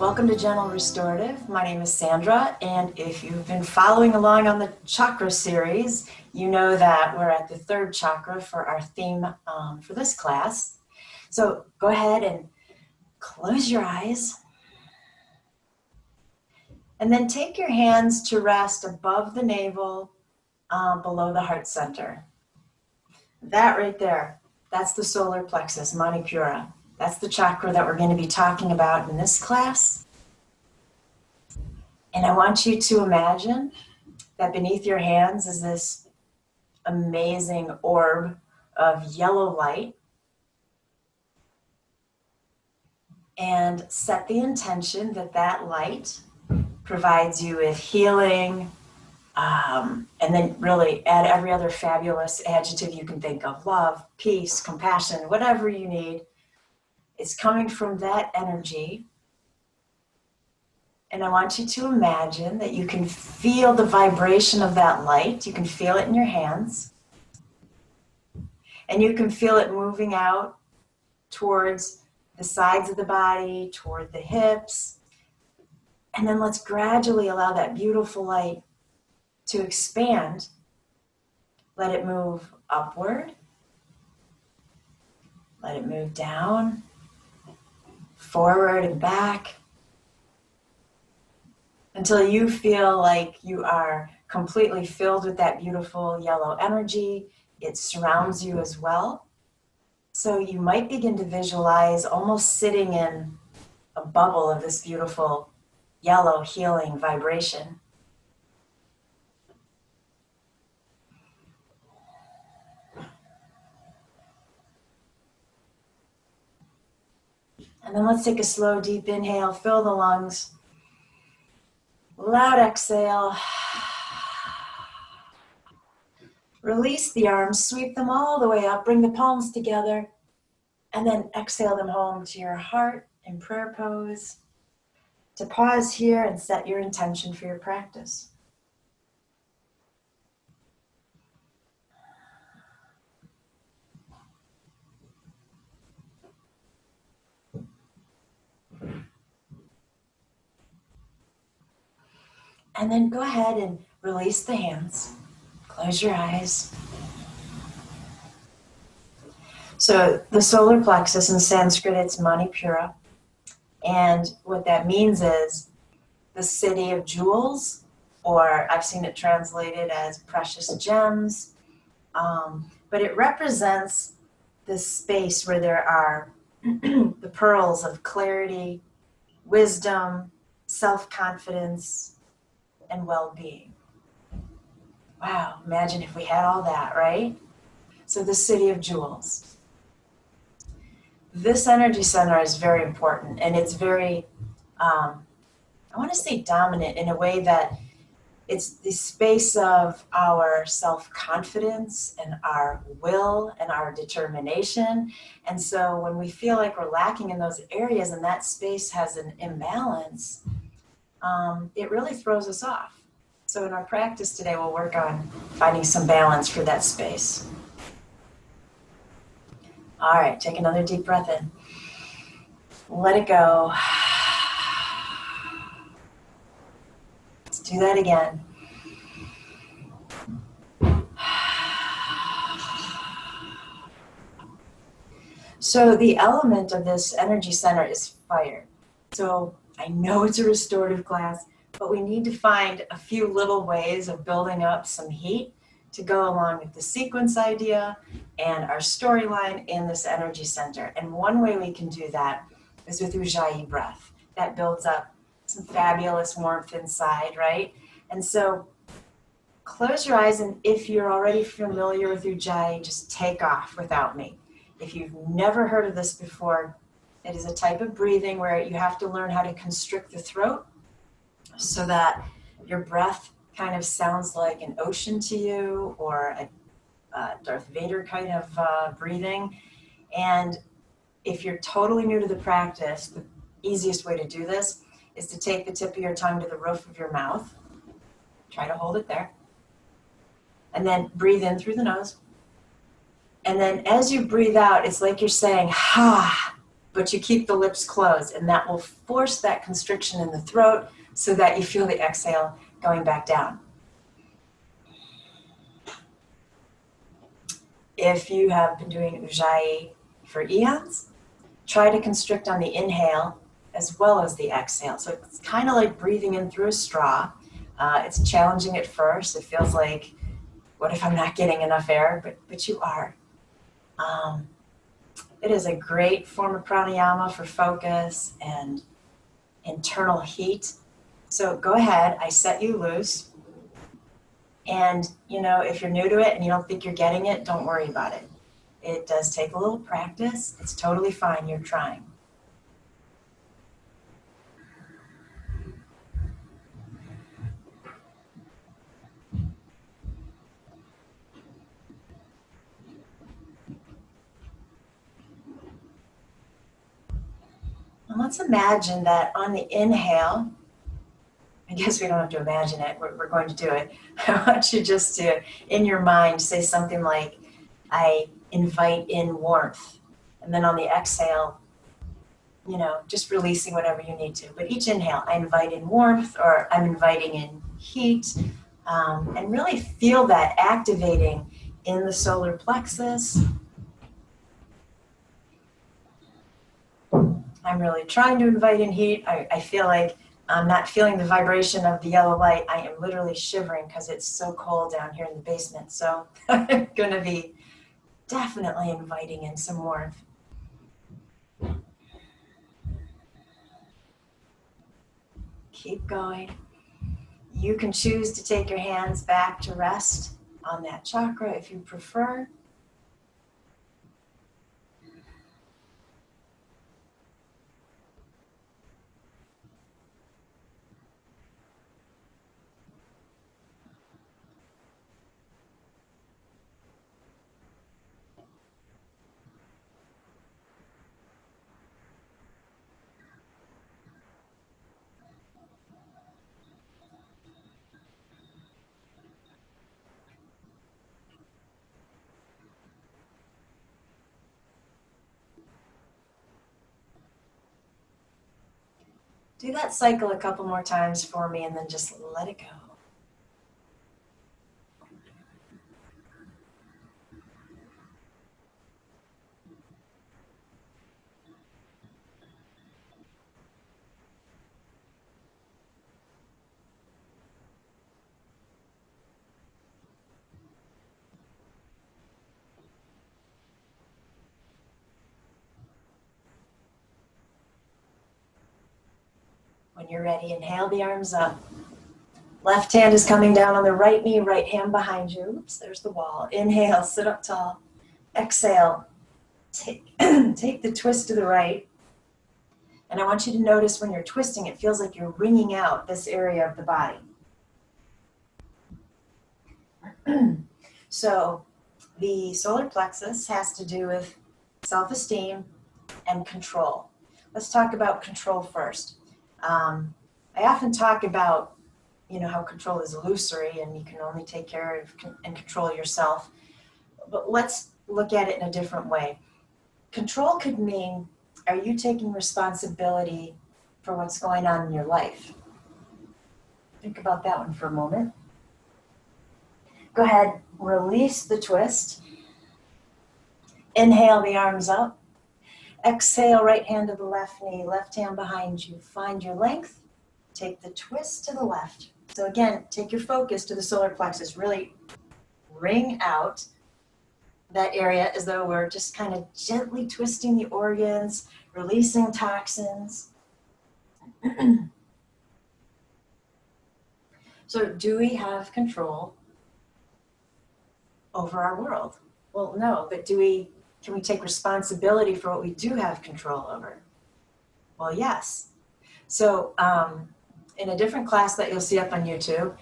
Welcome to Gentle Restorative. My name is Sandra, and if you've been following along on the chakra series, you know that we're at the third chakra for our theme for this class. So go ahead and close your eyes, and then take your hands to rest above the navel, below the heart center. That right there, that's the solar plexus, Manipura. That's the chakra that we're going to be talking about in this class. And I want you to imagine that beneath your hands is this amazing orb of yellow light. And set the intention that that light provides you with healing, and then really add every other fabulous adjective you can think of: love, peace, compassion, whatever you need. It's coming from that energy. And I want you to imagine that you can feel the vibration of that light. You can feel it in your hands. And you can feel it moving out towards the sides of the body, toward the hips. And then let's gradually allow that beautiful light to expand. Let it move upward. Let it move down, forward and back, until you feel like you are completely filled with that beautiful yellow energy. It surrounds you as well. So you might begin to visualize almost sitting in a bubble of this beautiful yellow healing vibration. And then let's take a slow, deep inhale, fill the lungs. Loud exhale. Release the arms, sweep them all the way up, bring the palms together, and then exhale them home to your heart in prayer pose. To pause here and set your intention for your practice. And then go ahead and release the hands. Close your eyes. So the solar plexus in Sanskrit, it's Manipura. And what that means is the city of jewels, or I've seen it translated as precious gems. But it represents this space where there are the pearls of clarity, wisdom, self-confidence, and well-being. Wow, imagine if we had all that, right? So the city of jewels. This energy center is very important, and it's very, I want to say dominant in a way that it's the space of our self-confidence and our will and our determination. And so when we feel like we're lacking in those areas and that space has an imbalance, it really throws us off. So in our practice today, we'll work on finding some balance for that space. All right, take another deep breath in. Let it go. Let's do that again. So the element of this energy center is fire. So I know it's a restorative class, but we need to find a few little ways of building up some heat to go along with the sequence idea and our storyline in this energy center. And one way we can do that is with Ujjayi breath. That builds up some fabulous warmth inside, right? And so close your eyes, and if you're already familiar with Ujjayi, just take off without me. If you've never heard of this before, it is a type of breathing where you have to learn how to constrict the throat so that your breath kind of sounds like an ocean to you, or a Darth Vader kind of breathing. And if you're totally new to the practice, the easiest way to do this is to take the tip of your tongue to the roof of your mouth. Try to hold it there. And then breathe in through the nose. And then as you breathe out, it's like you're saying, ha. but you keep the lips closed, and that will force that constriction in the throat so that you feel the exhale going back down. If you have been doing Ujjayi for eons, try to constrict on the inhale as well as the exhale. So it's kind of like breathing in through a straw. It's challenging at first. It feels like, what if I'm not getting enough air? But you are. It is a great form of pranayama for focus and internal heat. So go ahead, I set you loose. And, you know, if you're new to it and you don't think you're getting it, don't worry about it. It does take a little practice. It's totally fine. You're trying. And let's imagine that on the inhale, I guess we don't have to imagine it. We're going to do it. I want you just to, in your mind, say something like, I invite in warmth. And then on the exhale, you know, just releasing whatever you need to. But each inhale, I invite in warmth, or I'm inviting in heat, and really feel that activating in the solar plexus. I'm really trying to invite in heat. I feel like I'm not feeling the vibration of the yellow light. I am literally shivering because it's so cold down here in the basement. So I'm going to be definitely inviting in some warmth. Keep going. You can choose to take your hands back to rest on that chakra if you prefer. Do that cycle a couple more times for me and then just let it go. When you're ready, inhale the arms up. Left hand is coming down on the right knee, right hand behind you. Oops, there's the wall. Inhale, sit up tall. Exhale, take the twist to the right. And I want you to notice when you're twisting, it feels like you're wringing out this area of the body. So the solar plexus has to do with self-esteem and control. Let's talk about control first. I often talk about, you know, how control is illusory and you can only take care of and control yourself. But let's look at it in a different way. Control could mean, are you taking responsibility for what's going on in your life? Think about that one for a moment. Go ahead, release the twist. Inhale the arms up. Exhale, right hand to the left knee, left hand behind you. Find your length. Take the twist to the left. So again, take your focus to the solar plexus. Really wring out that area as though we're just kind of gently twisting the organs, releasing toxins. So do we have control over our world? Well, no, but can we take responsibility for what we do have control over? Well, yes. So in a different class that you'll see up on YouTube,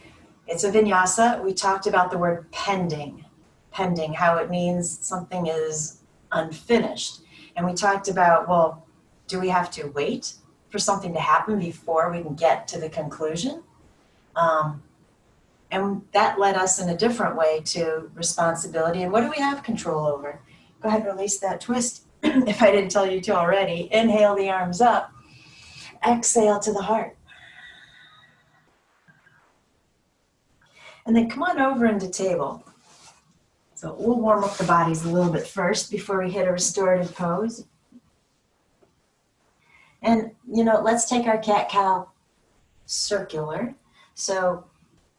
it's a vinyasa. We talked about the word pending, how it means something is unfinished. And we talked about, well, do we have to wait for something to happen before we can get to the conclusion? And that led us in a different way to responsibility. And what do we have control over? Go ahead, release that twist. if I didn't tell you to already, inhale the arms up, exhale to the heart. And then come on over into table. So we'll warm up the bodies a little bit first before we hit a restorative pose. And, you know, let's take our cat-cow circular. So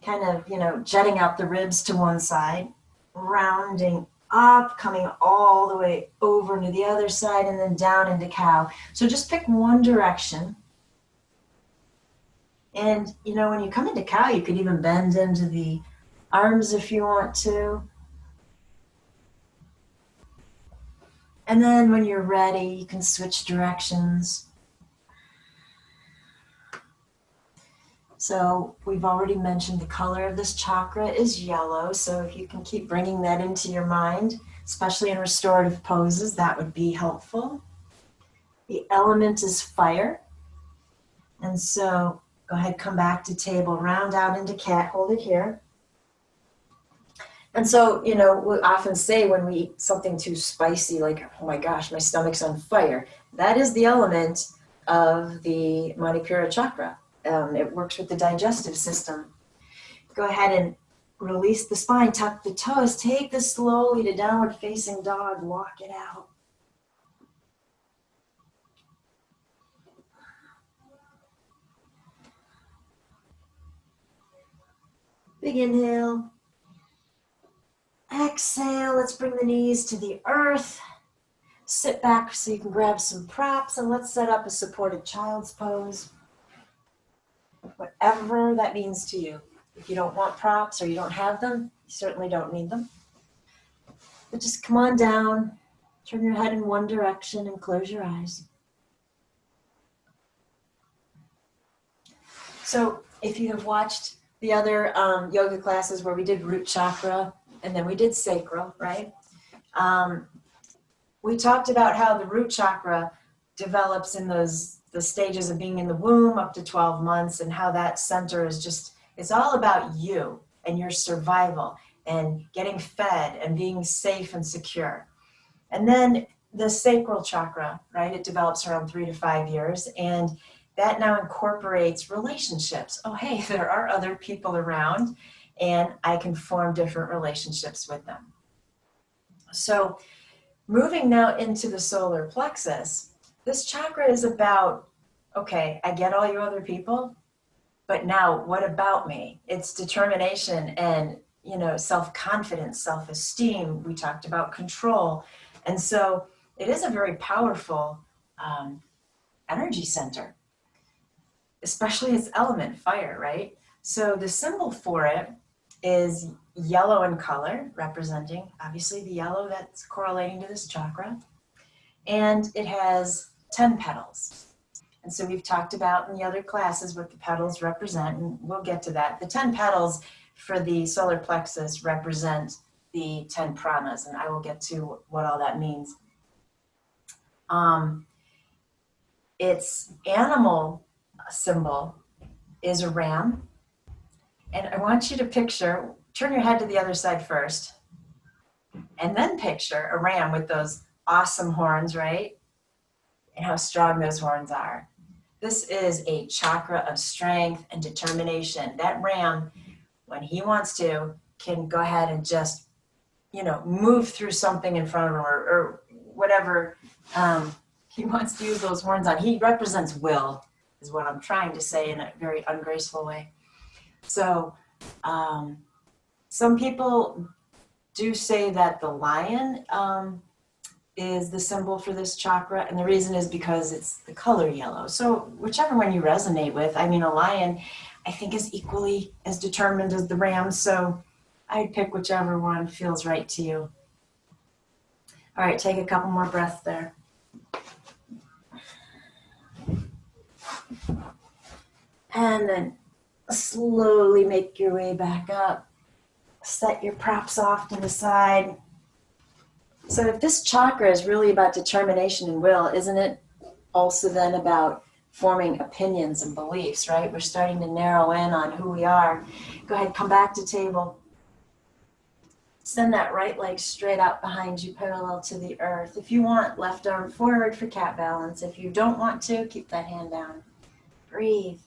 kind of, you know, jutting out the ribs to one side, rounding up, coming all the way over to the other side, and then down into cow. So just pick one direction. And, you know, when you come into cow, you could even bend into the arms if you want to. And then when you're ready, you can switch directions. So we've already mentioned the color of this chakra is yellow. So if you can keep bringing that into your mind, especially in restorative poses, that would be helpful. The element is fire. And so go ahead, come back to table, round out into cat, hold it here. And so, you know, we often say when we eat something too spicy, like, oh my gosh, my stomach's on fire. That is the element of the Manipura chakra. It works with the digestive system. Go ahead and release the spine, tuck the toes, take this slowly to downward facing dog, walk it out. Big inhale. Exhale, let's bring the knees to the earth. Sit back so you can grab some props, and let's set up a supported child's pose. Whatever that means to you. If you don't want props or you don't have them, you certainly don't need them. But just come on down, turn your head in one direction and close your eyes. So if you have watched the other yoga classes where we did root chakra and then we did sacral, right? We talked about how the root chakra develops in the stages of being in the womb up to 12 months, and how that center is just, it's all about you and your survival and getting fed and being safe and secure. And then the sacral chakra, right? It develops around 3 to 5 years, and that now incorporates relationships. Oh, hey, there are other people around and I can form different relationships with them. So moving now into the solar plexus, this chakra is about, okay, I get all you other people, but now what about me? It's determination and, you know, self-confidence, self-esteem. We talked about control. And so it is a very powerful energy center, especially its element, fire, right? So the symbol for it is yellow in color, representing obviously the yellow that's correlating to this chakra. And it has 10 petals. And so we've talked about in the other classes what the petals represent, and we'll get to that. The 10 petals for the solar plexus represent the 10 pranas, and I will get to what all that means. Its animal symbol is a ram. And I want you to picture, turn your head to the other side first, and then picture a ram with those awesome horns, right? And how strong those horns are. This is a chakra of strength and determination. That ram, when he wants to, can go ahead and just, you know, move through something in front of him or whatever he wants to use those horns on. He represents will, is what I'm trying to say in a very ungraceful way. So some people do say that the lion is the symbol for this chakra, and the reason is because it's the color yellow. So whichever one you resonate with. I mean, a lion, I think, is equally as determined as the ram, so I'd pick whichever one feels right to you. All right, take a couple more breaths there. And then slowly make your way back up. Set your props off to the side. So if this chakra is really about determination and will, isn't it also then about forming opinions and beliefs, right? We're starting to narrow in on who we are. Go ahead, come back to table. Send that right leg straight out behind you, parallel to the earth. If you want, left arm forward for cat balance. If you don't want to, keep that hand down. Breathe.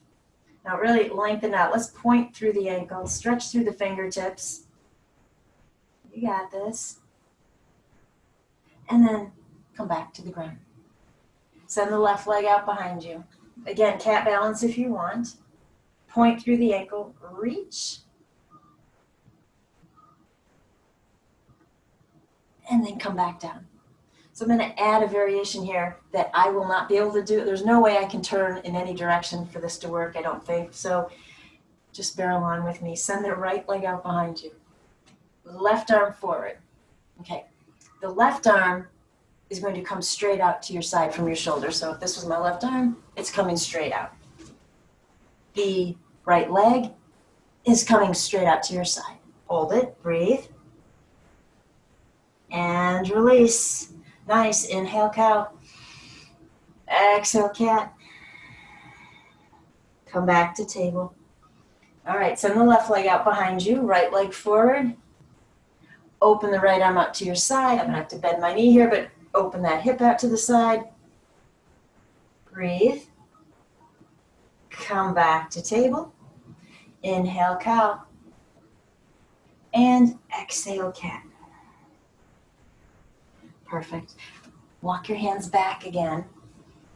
Now really lengthen out. Let's point through the ankles, stretch through the fingertips. You got this. And then come back to the ground. Send the left leg out behind you. Again, cat balance if you want. Point through the ankle, reach. And then come back down. So I'm going to add a variation here that I will not be able to do. There's no way I can turn in any direction for this to work, I don't think. So just barrel on with me. Send the right leg out behind you. Left arm forward. Okay. The left arm is going to come straight out to your side from your shoulder. So if this was my left arm, it's coming straight out. The right leg is coming straight out to your side. Hold it, breathe. And release. Nice. Inhale, cow. Exhale, cat. Come back to table. All right, send the left leg out behind you, right leg forward. Open the right arm out to your side. I'm gonna have to bend my knee here, but open that hip out to the side. Breathe. Come back to table. Inhale, cow. And exhale, cat. Perfect. Walk your hands back again.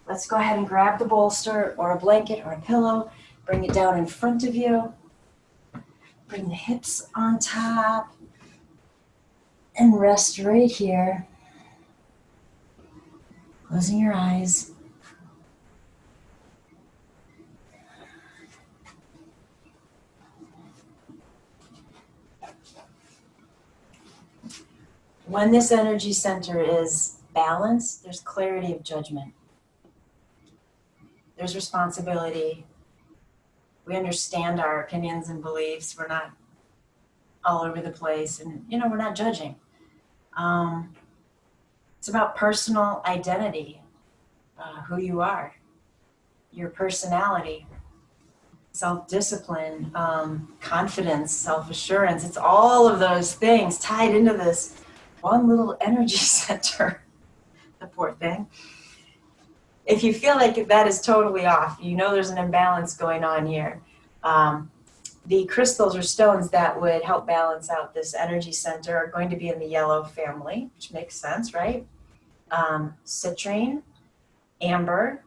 Let's go ahead and grab the bolster or a blanket or a pillow. Bring it down in front of you. Bring the hips on top. And rest right here. Closing your eyes. When this energy center is balanced, there's clarity of judgment. There's responsibility. We understand our opinions and beliefs. We're not all over the place, and we're not judging. It's about personal identity, who you are, your personality, self-discipline, confidence, self-assurance. It's all of those things tied into this one little energy center. The poor thing. If you feel like that is totally off, there's an imbalance going on here. The crystals or stones that would help balance out this energy center are going to be in the yellow family, which makes sense, right? Citrine, amber,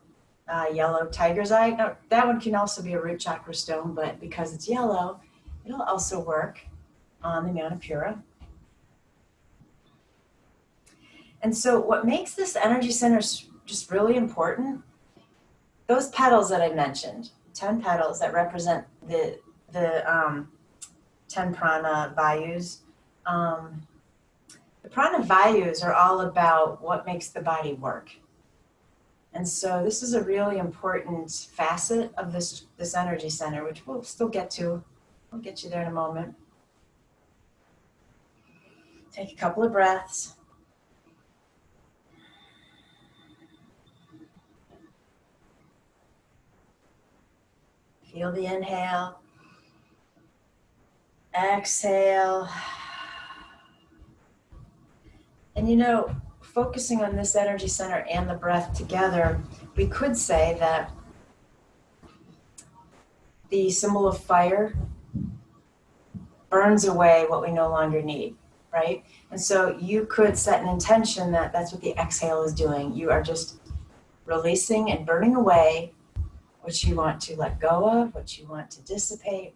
yellow tiger's eye. Now, that one can also be a root chakra stone, but because it's yellow, it'll also work on the Manipura. And so what makes this energy center just really important, those petals that I mentioned, 10 petals that represent the 10 prana vayus. The prana vayus are all about what makes the body work. And so this is a really important facet of this energy center, which we'll still get to. We'll get you there in a moment. Take a couple of breaths. Feel the inhale. Exhale. And focusing on this energy center and the breath together, we could say that the symbol of fire burns away what we no longer need, right? And so you could set an intention that that's what the exhale is doing. You are just releasing and burning away what you want to let go of, what you want to dissipate.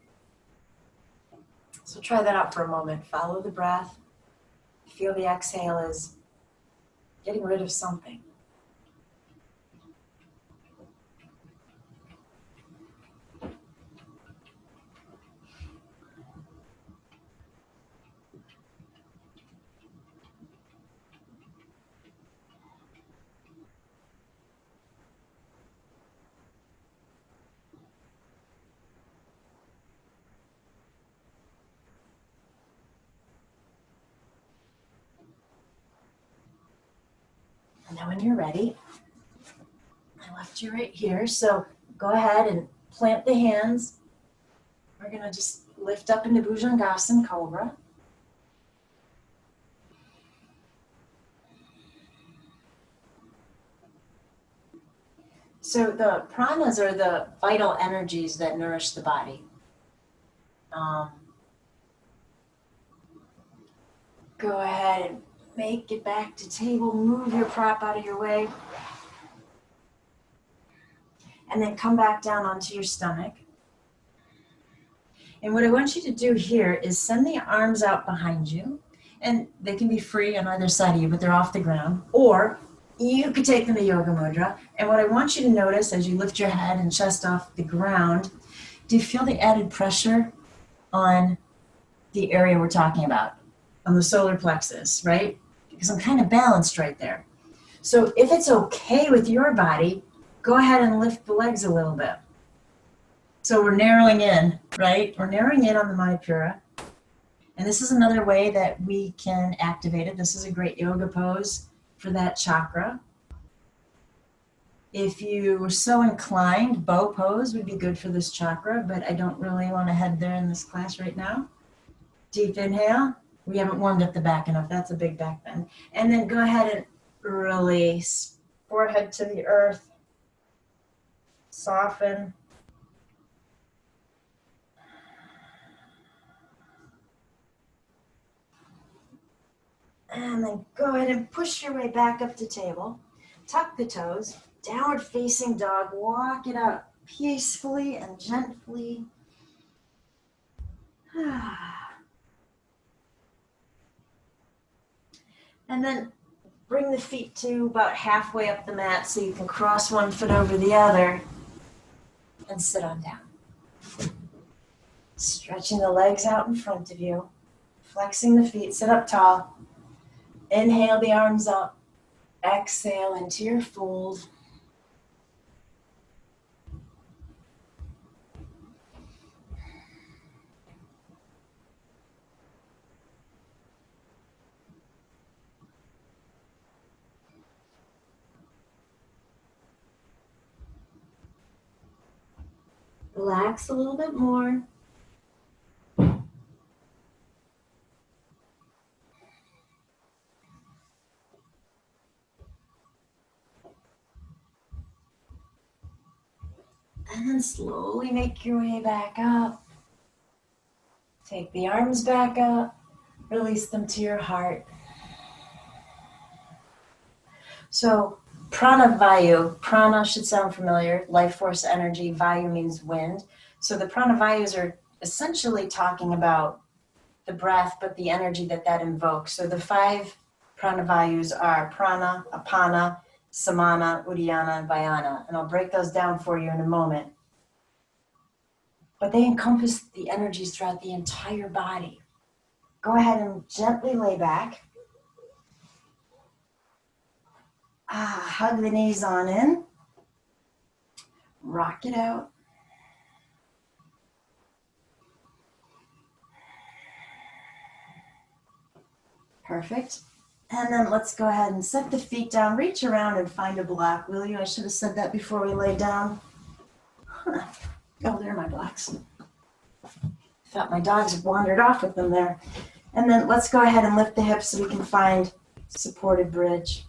So try that out for a moment. Follow the breath. Feel the exhale is getting rid of something. And then when you're ready, I left you right here. So go ahead and plant the hands. We're going to just lift up into Bhujangasana Cobra. So the pranas are the vital energies that nourish the body. Go ahead and make it back to table. Move your prop out of your way. And then come back down onto your stomach. And what I want you to do here is send the arms out behind you. And they can be free on either side of you, but they're off the ground. Or you could take them to yoga mudra. And what I want you to notice as you lift your head and chest off the ground, do you feel the added pressure on the area we're talking about, on the solar plexus, right? Because I'm kind of balanced right there. So if it's okay with your body, go ahead and lift the legs a little bit. So we're narrowing in, right? We're narrowing in on the Manipura. And this is another way that we can activate it. This is a great yoga pose for that chakra. If you were so inclined, bow pose would be good for this chakra, but I don't really want to head there in this class right now. Deep inhale. We haven't warmed up the back enough. That's a big back bend. And then go ahead and release. Forehead to the earth. Soften. And then go ahead and push your way back up to table. Tuck the toes. Downward facing dog. Walk it up peacefully and gently. And then bring the feet to about halfway up the mat so you can cross one foot over the other and sit on down. Stretching the legs out in front of you. Flexing the feet. Sit up tall. Inhale the arms up. Exhale into your fold. Relax a little bit more. And then slowly make your way back up. Take the arms back up. Release them to your heart. So prana vayu, prana should sound familiar, life force energy, vayu means wind. So the prana vayus are essentially talking about the breath, but the energy that invokes. So the 5 prana vayus are prana, apana, samana, uddiyana, and vyana. And I'll break those down for you in a moment. But they encompass the energies throughout the entire body. Go ahead and gently lay back. Hug the knees on in. Rock it out. Perfect. And then let's go ahead and set the feet down. Reach around and find a block, will you? I should have said that before we lay down. Oh, there are my blocks. Thought my dogs wandered off with them there. And then let's go ahead and lift the hips so we can find supported bridge.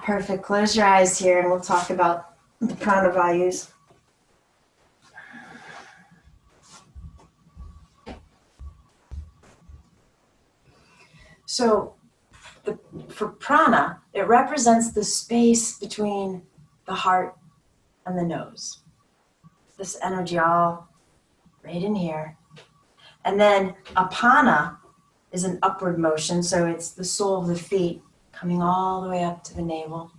Perfect. Close your eyes here and we'll talk about the prana vayus. So for prana, it represents the space between the heart and the nose. This energy all right in here. And then apana is an upward motion, so it's the sole of the feet coming all the way up to the navel.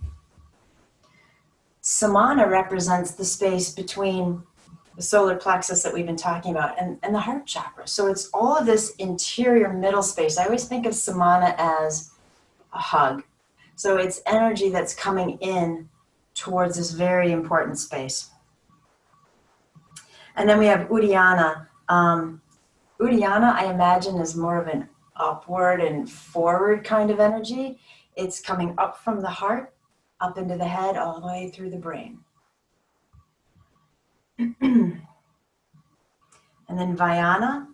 Samana represents the space between the solar plexus that we've been talking about and the heart chakra. So it's all of this interior middle space. I always think of samana as a hug. So it's energy that's coming in towards this very important space. And then we have uddiyana. Uddiyana, I imagine, is more of an upward and forward kind of energy. It's coming up from the heart, up into the head, all the way through the brain. And then Vyana.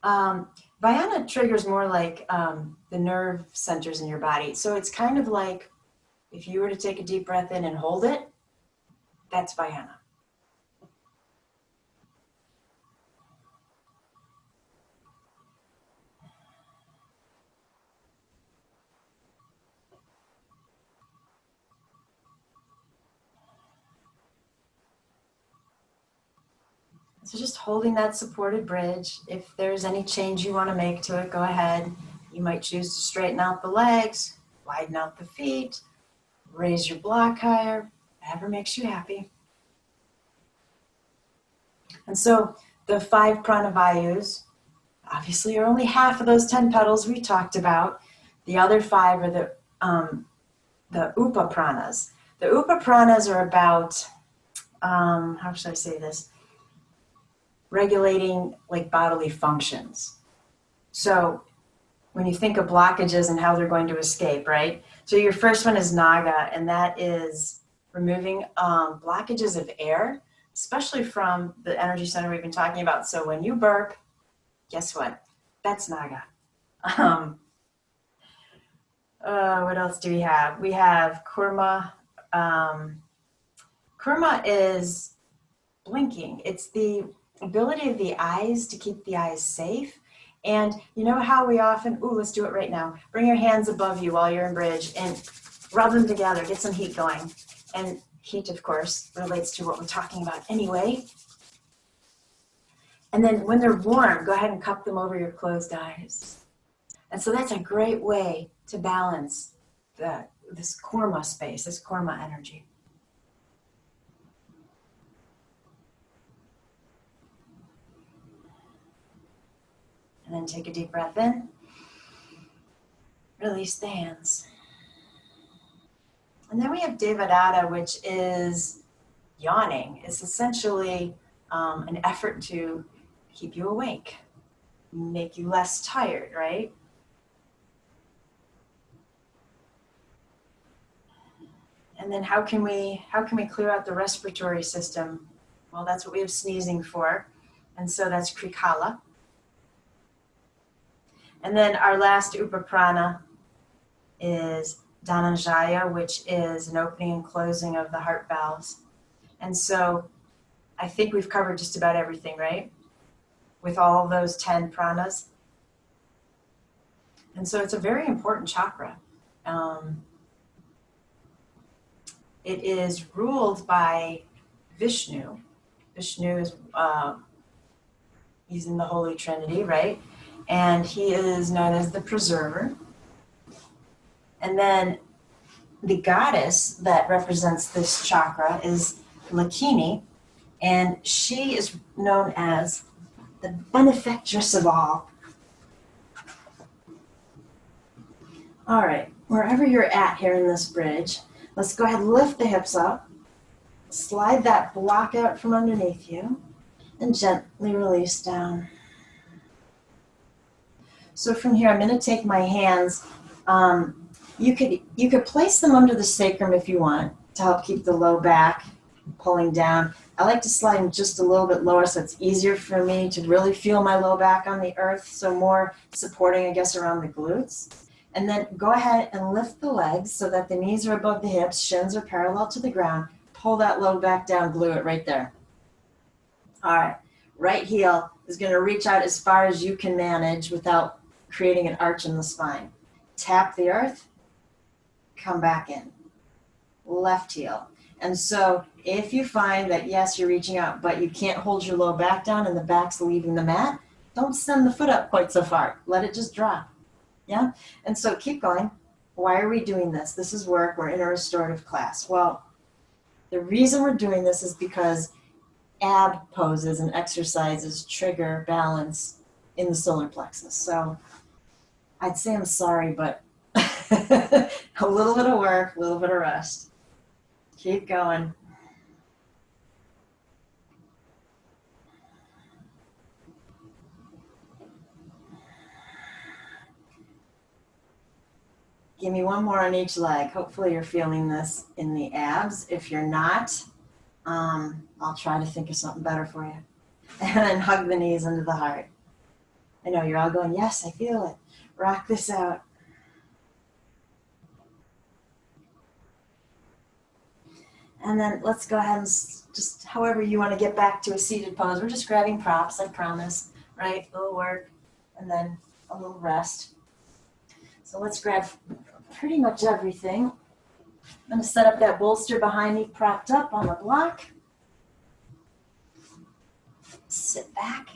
Vyana triggers more like the nerve centers in your body. So it's kind of like If you were to take a deep breath in and hold it, that's Vayana. So just holding that supported bridge. If there's any change you want to make to it, go ahead. You might choose to straighten out the legs, widen out the feet, raise your block higher, whatever makes you happy. And so the 5 pranavayus obviously are only half of those 10 petals we talked about. The other 5 are the upa pranas. The upa pranas are about, how should I say this? Regulating like bodily functions. So when you think of blockages and how they're going to escape, right? So your first one is naga, and that is removing blockages of air, especially from the energy center we've been talking about. So when you burp, guess what? That's naga. What else do we have? We have kurma. Kurma is blinking. It's the ability of the eyes to keep the eyes safe. And you know how we often, let's do it right now. Bring your hands above you while you're in bridge and rub them together, get some heat going. And heat, of course, relates to what we're talking about anyway. And then when they're warm, go ahead and cup them over your closed eyes. And so that's a great way to balance this kurma space, this kurma energy. And then take a deep breath in. Release the hands. And then we have Devadatta, which is yawning. It's essentially an effort to keep you awake, make you less tired, right? And then how can we clear out the respiratory system? Well, that's what we have sneezing for. And so that's Krikala. And then our last Upaprana is Dhananjaya, which is an opening and closing of the heart valves. And so I think we've covered just about everything, right? With all of those 10 pranas. And so it's a very important chakra. It is ruled by Vishnu. Vishnu is, he's in the Holy Trinity, right? And he is known as the preserver. And then the goddess that represents this chakra is Lakini, and she is known as the benefactress of all. All right, wherever you're at here in this bridge, let's go ahead and lift the hips up, slide that block out from underneath you, and gently release down. So from here, I'm going to take my hands. You could place them under the sacrum if you want to help keep the low back pulling down. I like to slide them just a little bit lower so it's easier for me to really feel my low back on the earth, so more supporting, I guess, around the glutes. And then go ahead and lift the legs so that the knees are above the hips, shins are parallel to the ground. Pull that low back down, glue it right there. All right, right heel is going to reach out as far as you can manage without creating an arch in the spine. Tap the earth, come back in. Left heel. And so if you find that, yes, you're reaching out, but you can't hold your low back down and the back's leaving the mat, don't send the foot up quite so far. Let it just drop. Yeah? And so keep going. Why are we doing this? This is work. We're in a restorative class. Well, the reason we're doing this is because ab poses and exercises trigger balance in the solar plexus. So I'd say I'm sorry, but a little bit of work, a little bit of rest. Keep going. Give me one more on each leg. Hopefully you're feeling this in the abs. If you're not, I'll try to think of something better for you. And then hug the knees into the heart. I know you're all going, yes, I feel it. Rock this out. And then let's go ahead and just however you want to get back to a seated pose. We're just grabbing props, I promise, right? A little work and then a little rest. So let's grab pretty much everything. I'm going to set up that bolster behind me, propped up on the block. Sit back.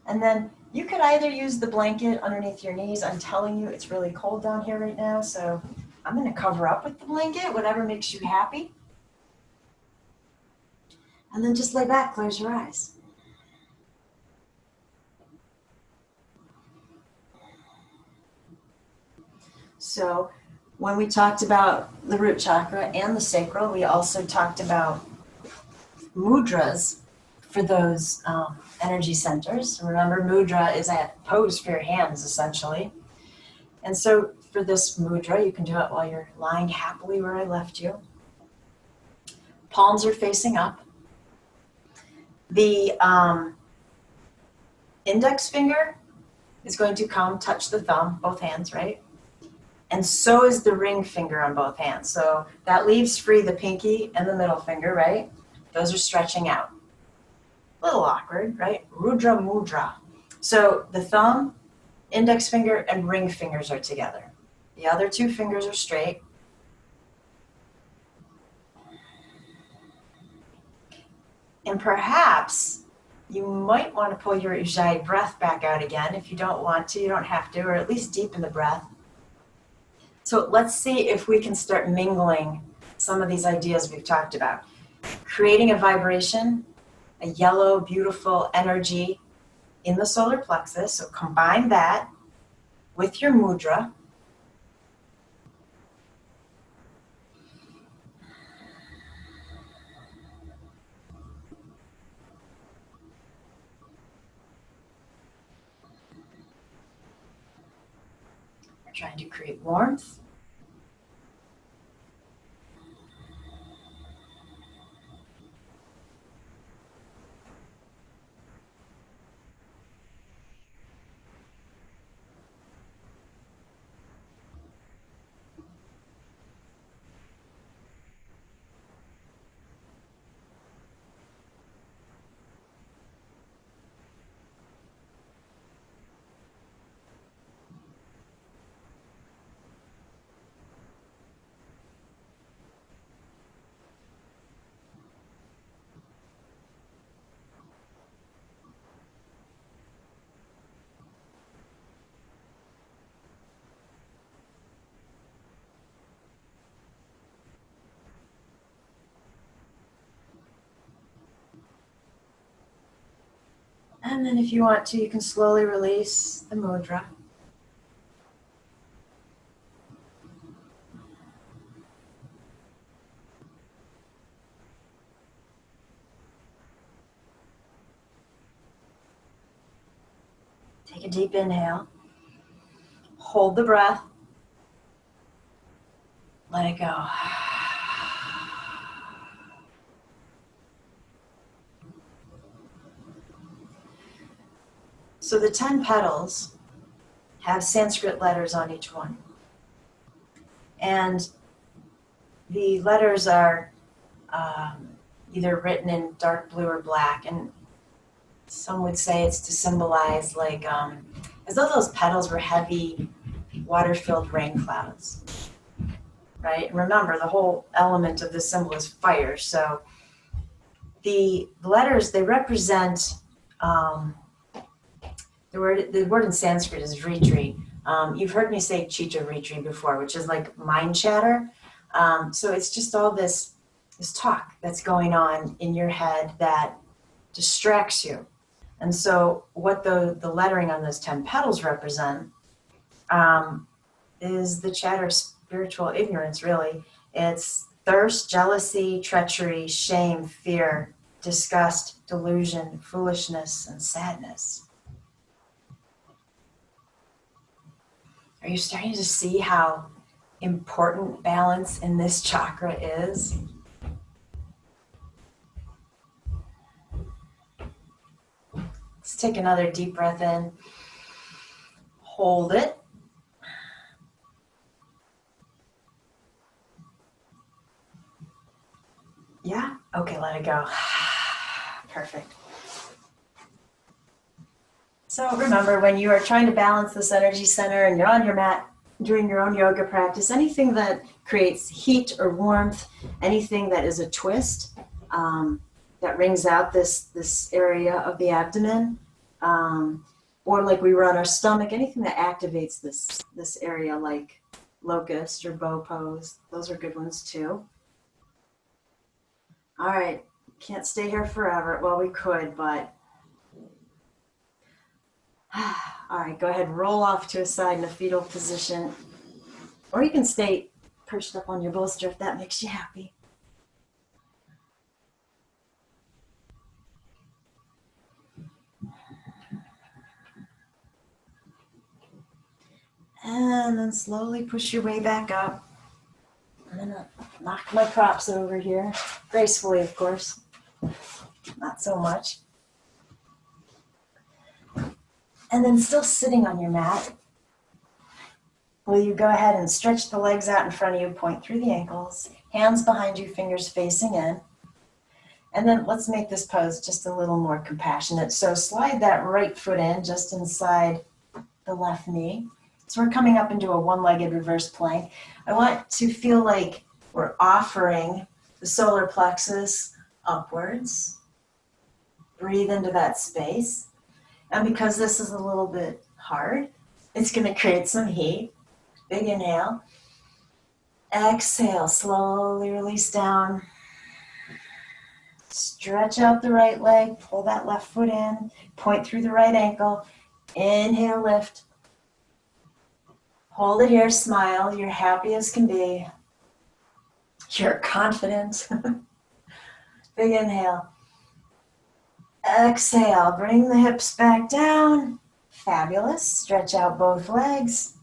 And then you could either use the blanket underneath your knees. I'm telling you, it's really cold down here right now, so I'm going to cover up with the blanket, whatever makes you happy. And then just lay back, close your eyes. So when we talked about the root chakra and the sacral, we also talked about mudras for those energy centers. Remember, mudra is a pose for your hands, essentially. And so for this mudra, you can do it while you're lying happily where I left you. Palms are facing up. The index finger is going to come touch the thumb, both hands, right? And so is the ring finger on both hands. So that leaves free the pinky and the middle finger, right? Those are stretching out. A little awkward, right? Rudra mudra. So the thumb, index finger, and ring fingers are together. The other two fingers are straight. And perhaps you might want to pull your ujjayi breath back out again. If you don't want to, you don't have to, or at least deepen the breath. So let's see if we can start mingling some of these ideas we've talked about. Creating a vibration, a yellow, beautiful energy in the solar plexus. So combine that with your mudra. We're trying to create warmth. And then if you want to, you can slowly release the mudra. Take a deep inhale. Hold the breath. Let it go. So the 10 petals have Sanskrit letters on each one. And the letters are either written in dark blue or black. And some would say it's to symbolize like, as though those petals were heavy, water-filled rain clouds, right? And remember, the whole element of this symbol is fire. So the letters, they represent, the word in Sanskrit is retri. You've heard me say chitta retri before, which is like mind chatter. So it's just all this talk that's going on in your head that distracts you. And so what the lettering on those 10 petals represent is the chatter of spiritual ignorance, really. It's thirst, jealousy, treachery, shame, fear, disgust, delusion, foolishness, and sadness. Are you starting to see how important balance in this chakra is? Let's take another deep breath in. Hold it. Okay, let it go. Perfect. So remember, when you are trying to balance this energy center and you're on your mat doing your own yoga practice, anything that creates heat or warmth, anything that is a twist, that rings out this area of the abdomen, or like we were on our stomach, anything that activates this area, like locust or bow pose, those are good ones too. All right, can't stay here forever. Well, we could, but all right, go ahead, roll off to a side in a fetal position, or you can stay perched up on your bolster if that makes you happy. And then slowly push your way back up. I'm gonna knock my props over here, gracefully, of course, not so much. And then still sitting on your mat, will you go ahead and stretch the legs out in front of you, point through the ankles, hands behind you, fingers facing in. And then let's make this pose just a little more compassionate. So slide that right foot in just inside the left knee. So we're coming up into a one-legged reverse plank. I want to feel like we're offering the solar plexus upwards. Breathe into that space. And because this is a little bit hard, it's going to create some heat. Big inhale. Exhale, slowly release down. Stretch out the right leg, pull that left foot in, point through the right ankle. Inhale, lift. Hold it here, smile. You're happy as can be. You're confident. Big inhale. Exhale, bring the hips back down. Fabulous. Stretch out both legs.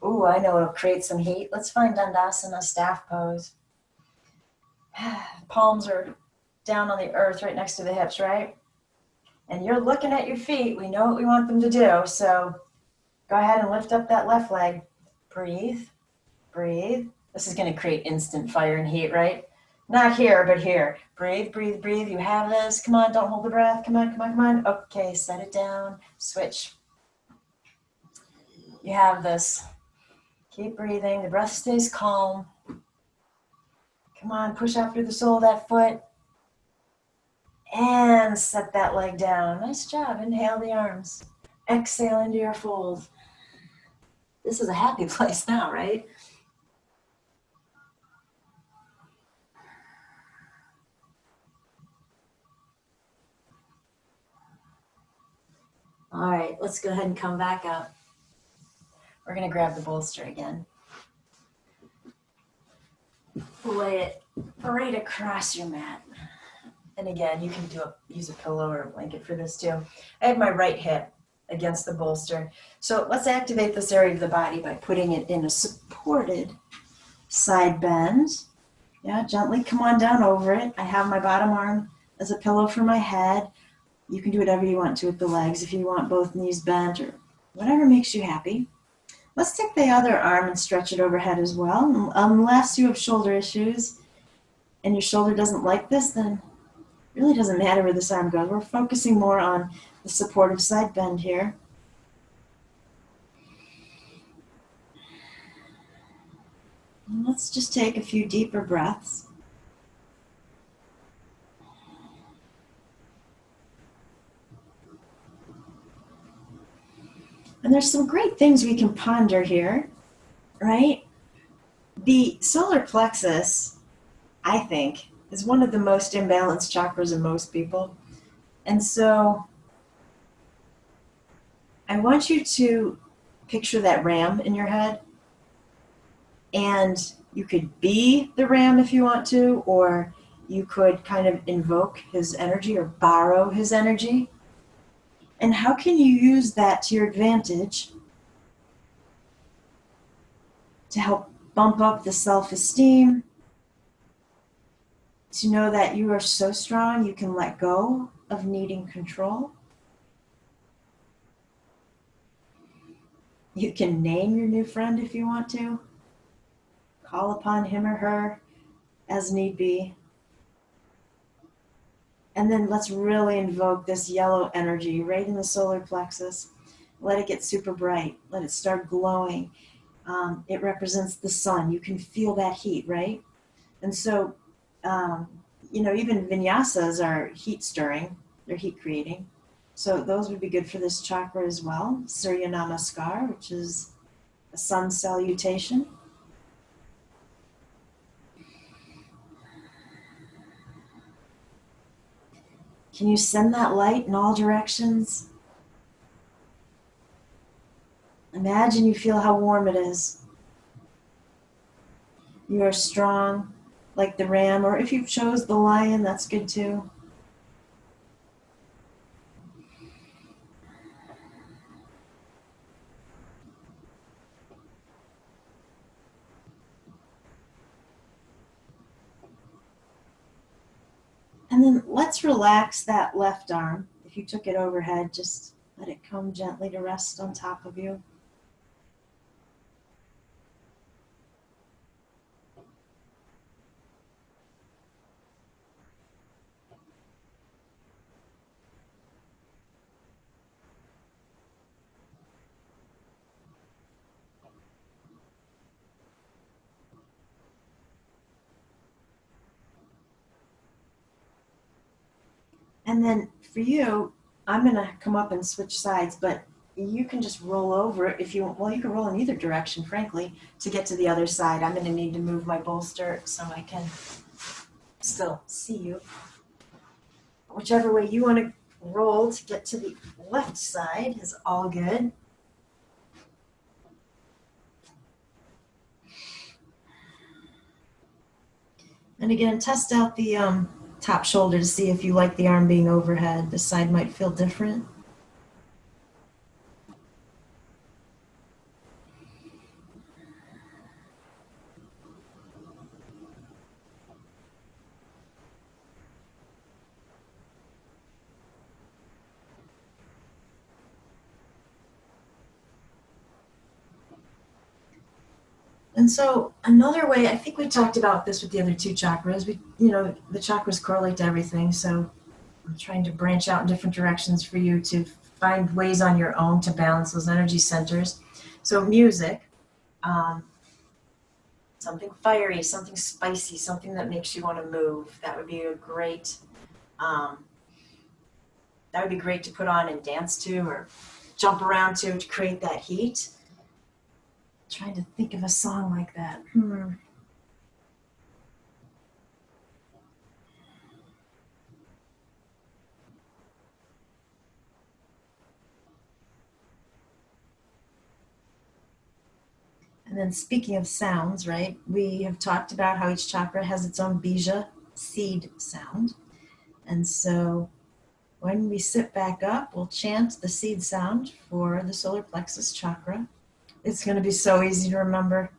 Ooh, I know it'll create some heat. Let's find Dandasana, staff pose. Palms are down on the earth right next to the hips, right? And you're looking at your feet. We know what we want them to do. So go ahead and lift up that left leg. Breathe, breathe. This is going to create instant fire and heat, right? Not here, but here. Breathe, breathe, breathe. You have this. Come on, don't hold the breath. Come on, come on, come on. Okay, set it down. Switch. You have this. Keep breathing. The breath stays calm. Come on, push out through the sole of that foot. And set that leg down. Nice job. Inhale the arms. Exhale into your fold. This is a happy place now, right? All right, let's go ahead and come back up. We're going to grab the bolster again. Lay it right across your mat. And again, you can use a pillow or a blanket for this too. I have my right hip against the bolster. So let's activate this area of the body by putting it in a supported side bend. Yeah, gently come on down over it. I have my bottom arm as a pillow for my head. You can do whatever you want to with the legs if you want both knees bent or whatever makes you happy. Let's take the other arm and stretch it overhead as well. Unless you have shoulder issues and your shoulder doesn't like this, then it really doesn't matter where this arm goes. We're focusing more on the supportive side bend here. And let's just take a few deeper breaths. And there's some great things we can ponder here, right? The solar plexus, I think, is one of the most imbalanced chakras in most people. And so I want you to picture that ram in your head. And you could be the ram if you want to, or you could kind of invoke his energy or borrow his energy. And how can you use that to your advantage to help bump up the self-esteem, to know that you are so strong you can let go of needing control? You can name your new friend if you want to. Call upon him or her as need be. And then let's really invoke this yellow energy right in the solar plexus. Let it get super bright. Let it start glowing. It represents the sun. You can feel that heat, right? And so, um, even vinyasas are heat stirring. They're heat creating. So those would be good for this chakra as well. Surya Namaskar, which is a sun salutation. Can you send that light in all directions? Imagine you feel how warm it is. You are strong, like the ram, or if you chose the lion, that's good too. And then let's relax that left arm. If you took it overhead, just let it come gently to rest on top of you. And then for you, I'm going to come up and switch sides, but you can just roll over if you want. Well, you can roll in either direction, frankly, to get to the other side. I'm going to need to move my bolster so I can still see you. Whichever way you want to roll to get to the left side is all good. And again, test out the top shoulder to see if you like the arm being overhead. This side might feel different. And so another way, I think we talked about this with the other two chakras. The chakras correlate to everything. So I'm trying to branch out in different directions for you to find ways on your own to balance those energy centers. So music, something fiery, something spicy, something that makes you want to move. That would be a great, to put on and dance to or jump around to create that heat. Trying to think of a song like that. And then speaking of sounds, right, we have talked about how each chakra has its own bija, seed sound. And so when we sit back up, we'll chant the seed sound for the solar plexus chakra. It's going to be so easy to remember.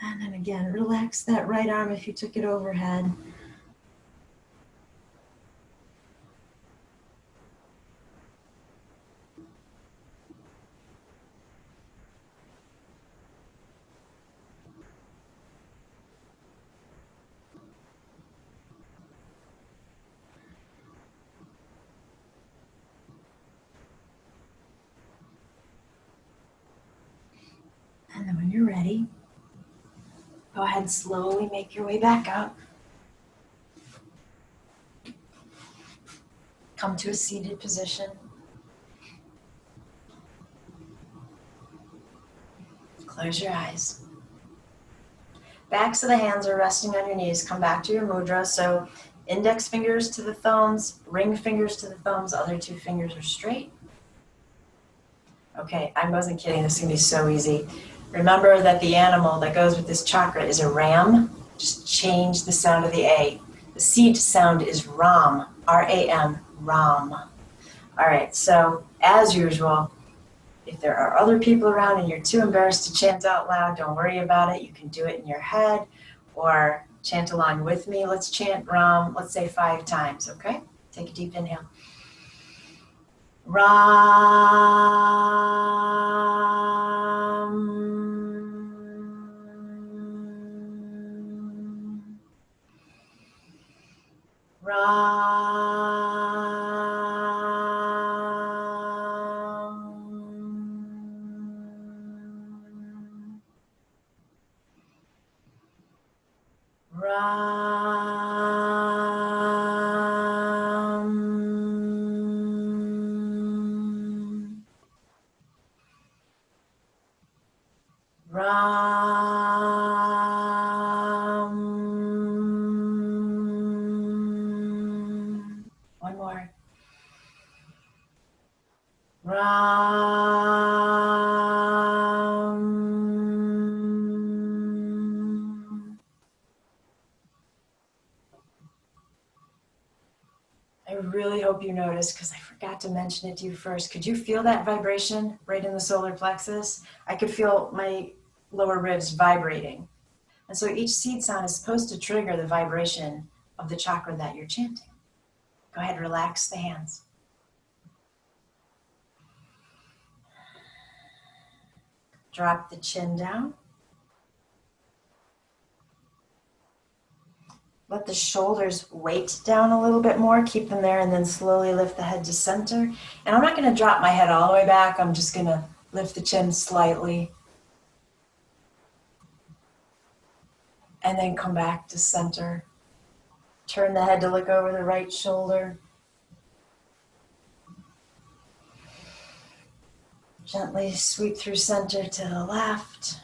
And then again, relax that right arm if you took it overhead. And then when you're ready, go ahead and slowly make your way back up. Come to a seated position. Close your eyes. Backs of the hands are resting on your knees. Come back to your mudra. So index fingers to the thumbs, ring fingers to the thumbs, other two fingers are straight. Okay, I wasn't kidding. This is going to be so easy. Remember that the animal that goes with this chakra is a ram. Just change the sound of the A. The seed sound is Ram, R-A-M, Ram. All right, so as usual, If there are other people around and you're too embarrassed to chant out loud, don't worry about it. You can do it in your head or chant along with me. Let's chant Ram, let's say 5 times, okay? Take a deep inhale. Ram. One more. I really hope you noticed, because I forgot to mention it to you first. Could you feel that vibration right in the solar plexus? I could feel my lower ribs vibrating. And so each seed sound is supposed to trigger the vibration of the chakra that you're chanting. Go ahead, relax the hands. Drop the chin down. Let the shoulders weight down a little bit more. Keep them there and then slowly lift the head to center. And I'm not going to drop my head all the way back. I'm just going to lift the chin slightly. And then come back to center. Turn the head to look over the right shoulder. Gently sweep through center to the left.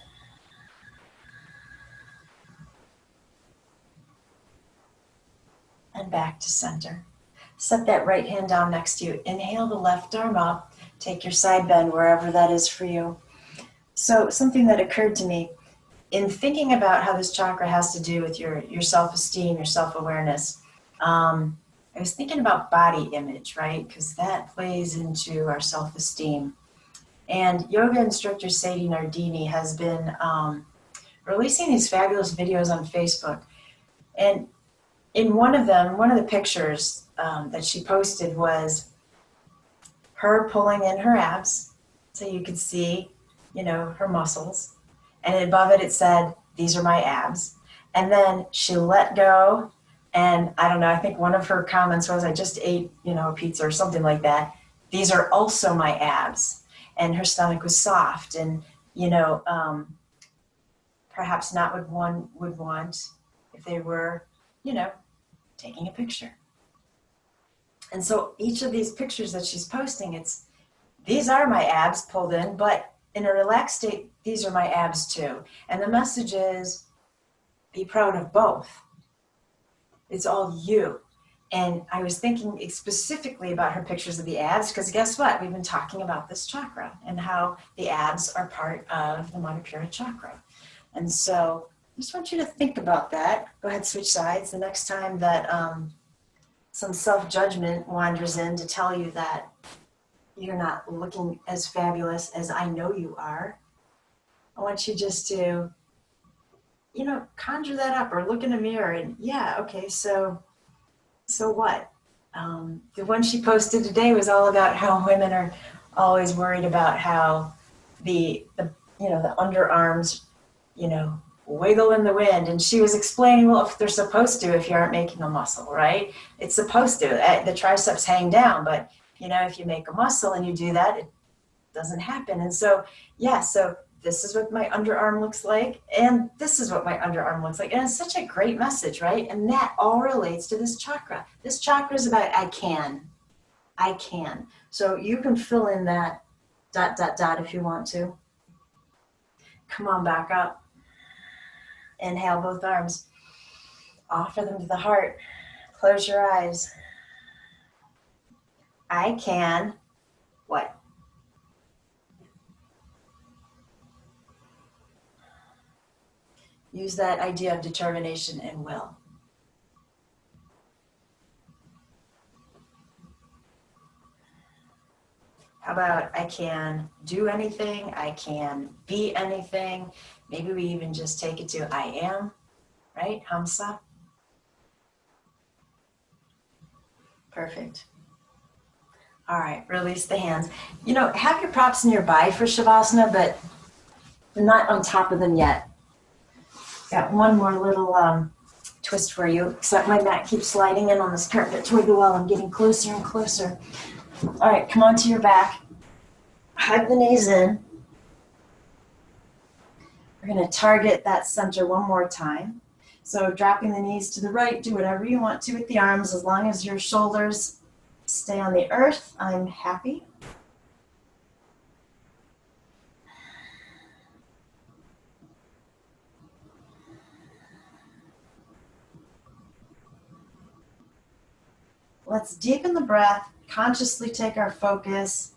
And back to center. Set that right hand down next to you. Inhale the left arm up. Take your side bend wherever that is for you. So something that occurred to me in thinking about how this chakra has to do with your self-esteem, your self-awareness, I was thinking about body image, right? Because that plays into our self-esteem. And yoga instructor Sadie Nardini has been releasing these fabulous videos on Facebook. And in one of the pictures that she posted was her pulling in her abs, so you could see, her muscles. And above it, it said, "These are my abs." And then she let go, and I don't know, I think one of her comments was, "I just ate, a pizza," or something like that. "These are also my abs." And her stomach was soft, and, perhaps not what one would want if they were, taking a picture. And so each of these pictures that she's posting, these are my abs pulled in, but in a relaxed state, these are my abs too. And the message is, be proud of both. It's all you. And I was thinking specifically about her pictures of the abs, because guess what? We've been talking about this chakra and how the abs are part of the Manipura chakra. And so I just want you to think about that. Go ahead, switch sides. The next time that some self-judgment wanders in to tell you that you're not looking as fabulous as I know you are, I want you just to, conjure that up or look in a mirror and, yeah, okay, so what? The one she posted today was all about how women are always worried about how the underarms, wiggle in the wind. And she was explaining, well, if they're supposed to, if you aren't making a muscle, right? It's supposed to. The triceps hang down, but, if you make a muscle and you do that, it doesn't happen. And so, so this is what my underarm looks like, and this is what my underarm looks like. And it's such a great message, right? And that all relates to this chakra. This chakra is about I can. So you can fill in that ... if you want to. Come on back up. Inhale both arms. Offer them to the heart. Close your eyes. I can what? Use that idea of determination and will. How about I can do anything, I can be anything. Maybe we even just take it to I am, right? Hamsa. Perfect. All right, release the hands. You know, have your props nearby for Shavasana, but not on top of them yet. Got one more little twist for you, except my mat keeps sliding in on this carpet toward the wall. I'm getting closer and closer. All right, come onto your back. Hug the knees in. We're going to target that center one more time. So dropping the knees to the right, do whatever you want to with the arms, as long as your shoulders stay on the earth. I'm happy. Let's deepen the breath, consciously take our focus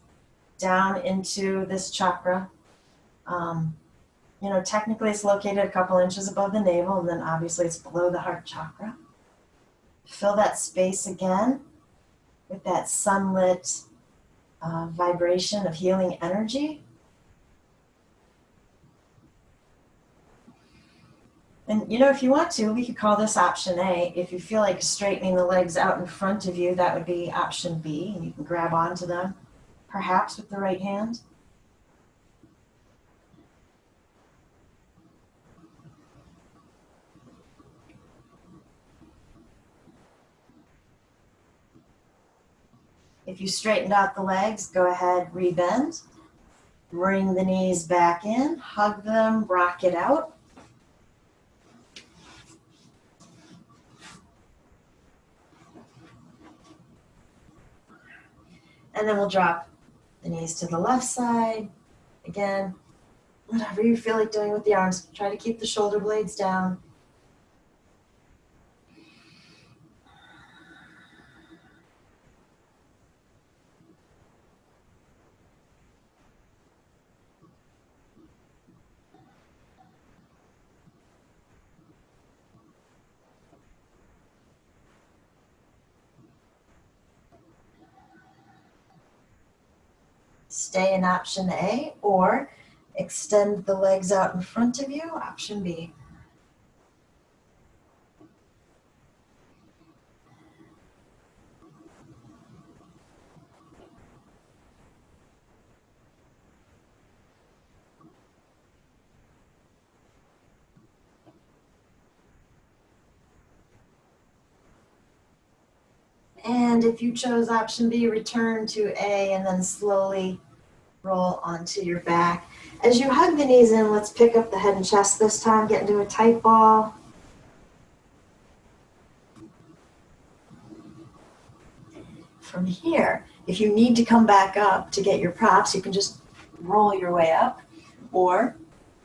down into this chakra. You know, technically it's located a couple inches above the navel, and then obviously it's below the heart chakra. Fill that space again with that sunlit vibration of healing energy. And you know, if you want to, we could call this option A. If you feel like straightening the legs out in front of you, that would be option B, and you can grab onto them, perhaps with the right hand. If you straightened out the legs, go ahead, rebend. Bring the knees back in, hug them, rock it out. And then we'll drop the knees to the left side. Again, whatever you feel like doing with the arms, try to keep the shoulder blades down. Stay in option A, or extend the legs out in front of you, option B. And if you chose option B, return to A and then slowly roll onto your back. As you hug the knees in, let's pick up the head and chest this time, get into a tight ball. From here, if you need to come back up to get your props, you can just roll your way up or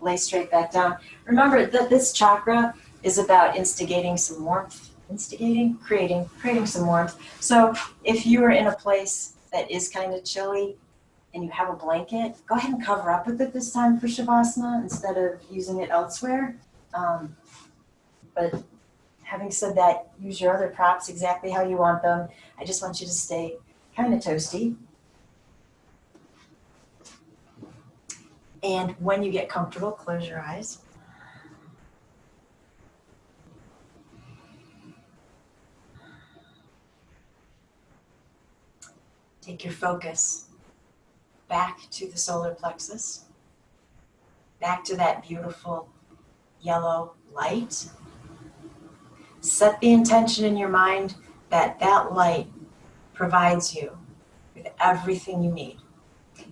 lay straight back down. Remember that this chakra is about instigating some warmth, creating some warmth. So if you are in a place that is kind of chilly and you have a blanket, go ahead and cover up with it this time for Shavasana instead of using it elsewhere. But having said that, use your other props exactly how you want them. I just want you to stay kind of toasty. And when you get comfortable, close your eyes. Take your focus back to the solar plexus, back to that beautiful yellow light. Set the intention in your mind that that light provides you with everything you need.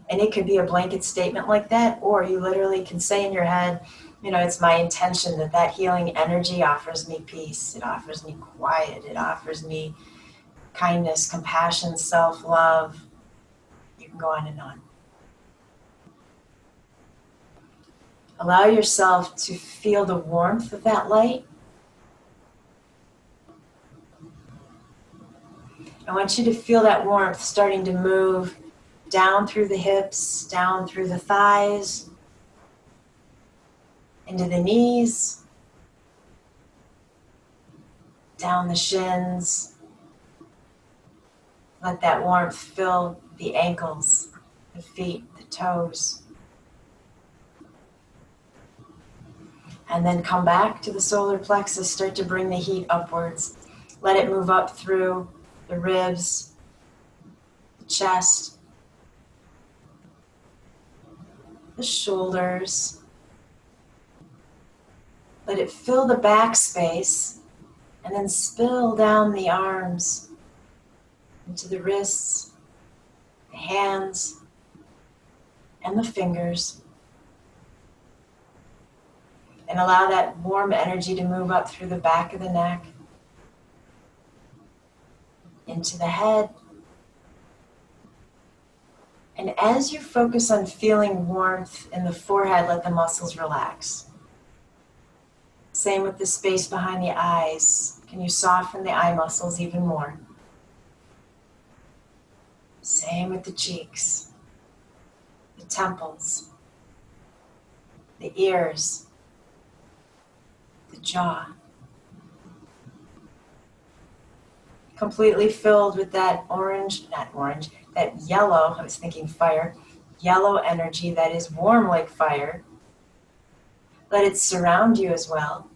And it could be a blanket statement like that, or you literally can say in your head, you know, it's my intention that that healing energy offers me peace, it offers me quiet, it offers me kindness, compassion, self-love. You can go on and on. Allow yourself to feel the warmth of that light. I want you to feel that warmth starting to move down through the hips, down through the thighs, into the knees, down the shins. Let that warmth fill the ankles, the feet, the toes. And then come back to the solar plexus. Start to bring the heat upwards. Let it move up through the ribs, the chest, the shoulders. Let it fill the back space and then spill down the arms into the wrists, the hands, and the fingers. And allow that warm energy to move up through the back of the neck, into the head. And as you focus on feeling warmth in the forehead, let the muscles relax. Same with the space behind the eyes. Can you soften the eye muscles even more? Same with the cheeks, the temples, the ears, the jaw. Completely filled with that that yellow, I was thinking fire, yellow energy that is warm like fire. Let it surround you as well.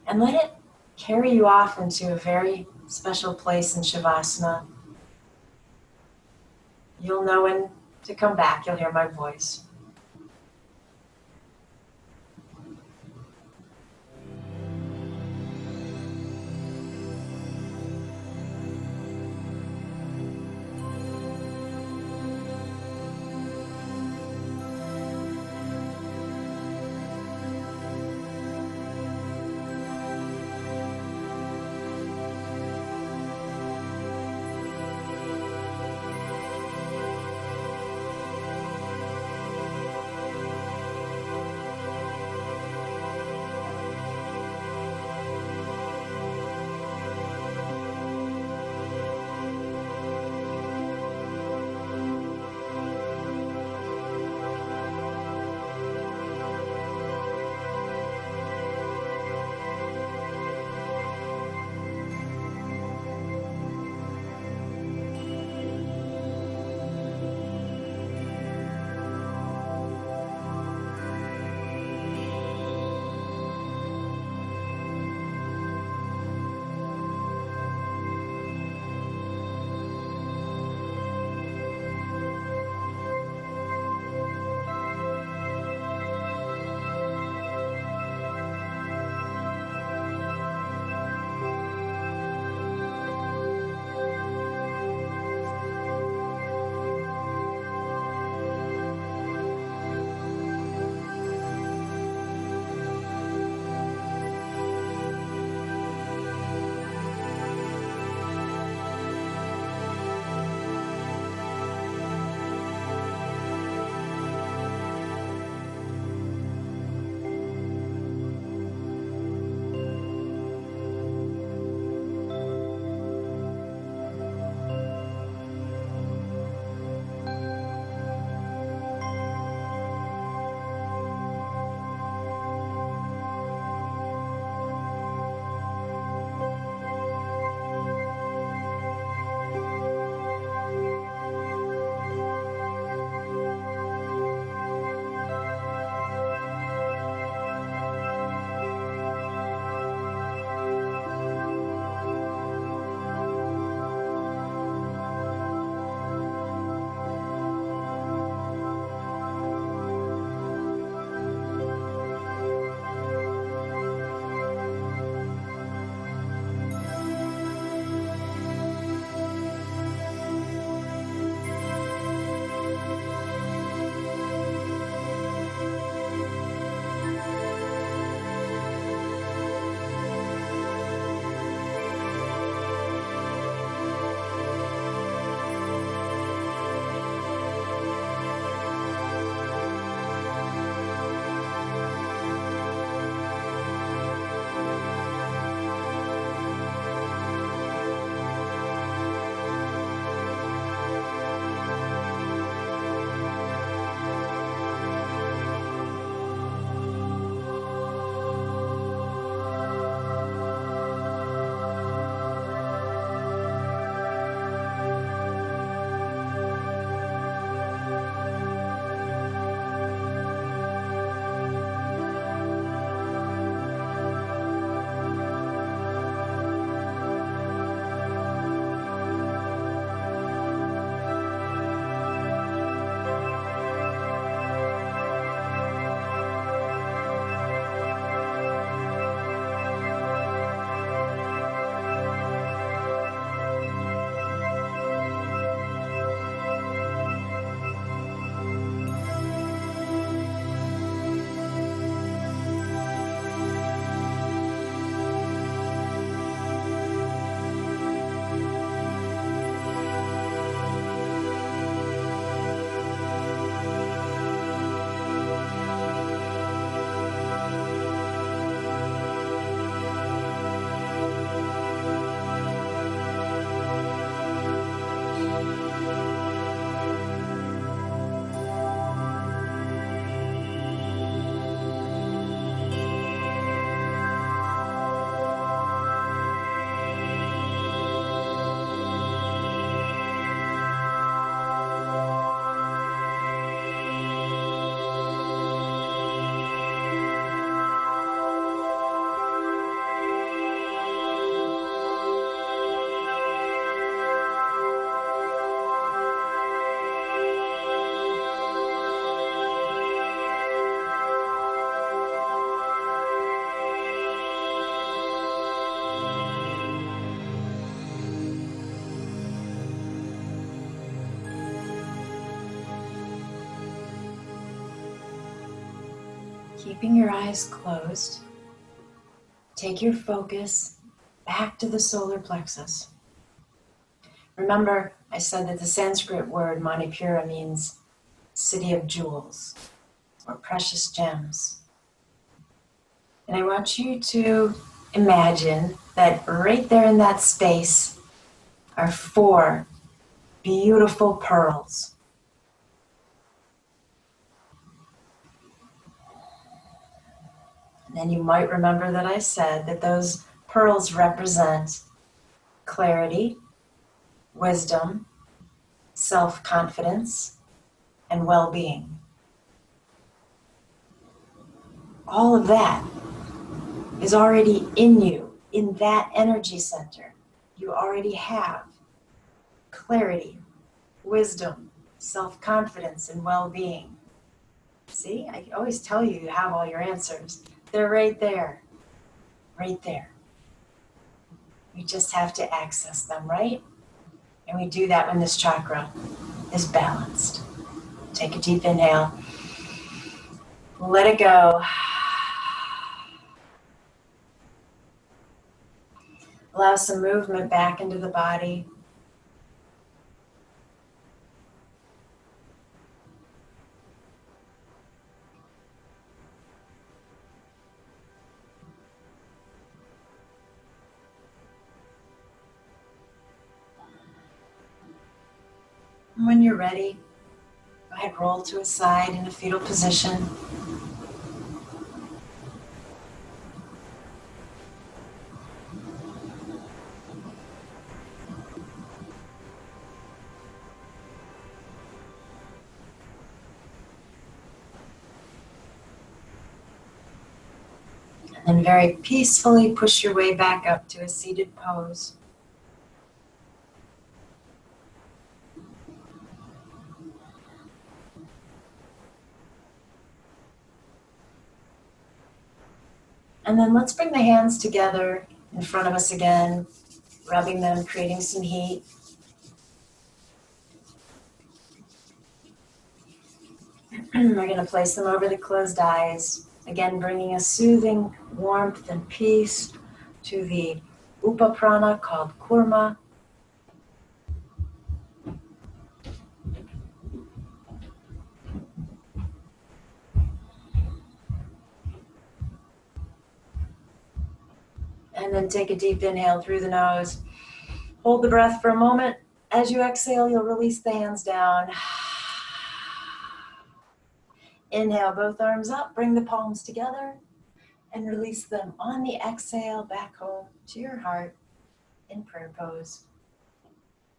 And let it carry you off into a very special place in Shavasana. You'll know when to come back. You'll hear my voice. keeping your eyes closed, take your focus back to the solar plexus. Remember, I said that the Sanskrit word Manipura means city of jewels or precious gems. And I want you to imagine that right there in that space are 4 beautiful pearls. And then you might remember that I said that those pearls represent clarity, wisdom, self-confidence, and well-being. All of that is already in you, in that energy center. You already have clarity, wisdom, self-confidence, and well-being. See, I always tell you, you have all your answers. They're right there, right there. You just have to access them, right? And we do that when this chakra is balanced. Take a deep inhale. Let it go. Allow some movement back into the body. And when you're ready, go ahead, roll to a side in a fetal position. And then very peacefully push your way back up to a seated pose. And then let's bring the hands together in front of us again, rubbing them, creating some heat. We're going to place them over the closed eyes, again bringing a soothing warmth and peace to the upa prana called kurma. And then take a deep inhale through the nose. Hold the breath for a moment. As you exhale, you'll release the hands down. Inhale, both arms up, bring the palms together, and release them on the exhale back home to your heart in prayer pose.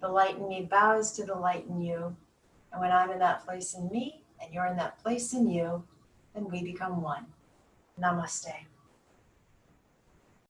The light in me bows to the light in you. And when I'm in that place in me, and you're in that place in you, then we become one. Namaste.